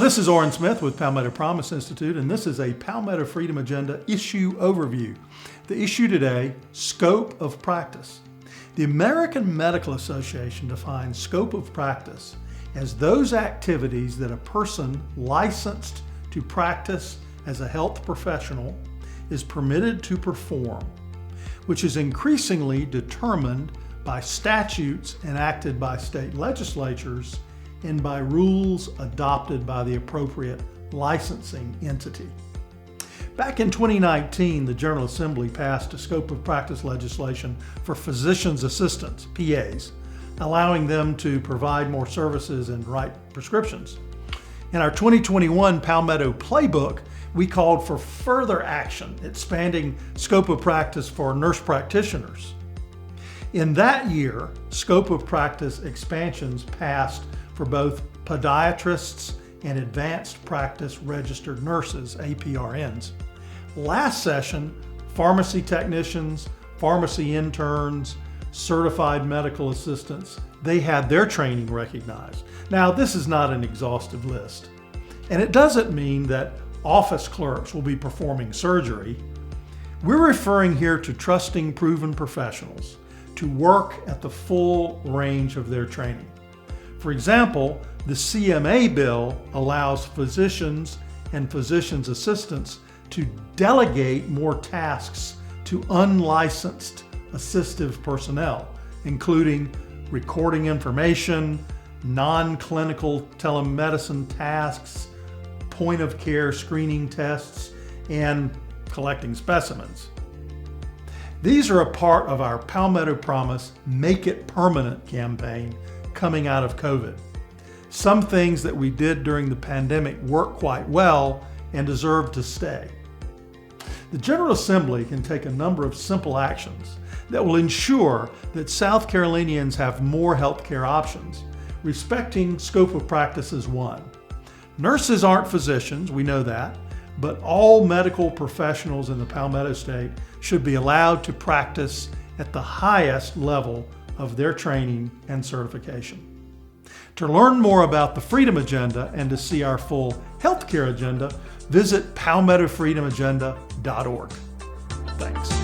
this is Orrin Smith with Palmetto Promise Institute, and this is a Palmetto Freedom Agenda issue overview. The issue today, scope of practice. The American Medical Association defines scope of practice as those activities that a person licensed to practice as a health professional is permitted to perform, which is increasingly determined by statutes enacted by state legislatures and by rules adopted by the appropriate licensing entity. Back in 2019, the General Assembly passed a scope of practice legislation for physician's assistants, PAs, allowing them to provide more services and write prescriptions. In our 2021 Palmetto Playbook, we called for further action, expanding scope of practice for nurse practitioners. In that year, scope of practice expansions passed for both podiatrists and advanced practice registered nurses, APRNs. Last session, pharmacy technicians, pharmacy interns, certified medical assistants, they had their training recognized. Now, this is not an exhaustive list, and it doesn't mean that office clerks will be performing surgery. We're referring here to trusting proven professionals to work at the full range of their training. For example, the CMA bill allows physicians and physicians' assistants to delegate more tasks to unlicensed assistive personnel, including recording information, non-clinical telemedicine tasks, point-of-care screening tests, and collecting specimens. These are a part of our Palmetto Promise Make It Permanent campaign coming out of COVID. Some things that we did during the pandemic work quite well and deserve to stay. The General Assembly can take a number of simple actions that will ensure that South Carolinians have more healthcare options. Respecting scope of practice is one. Nurses aren't physicians, we know that, but all medical professionals in the Palmetto State should be allowed to practice at the highest level of their training and certification. To learn more about the Freedom Agenda and to see our full healthcare agenda, visit palmettofreedomagenda.org. Thanks.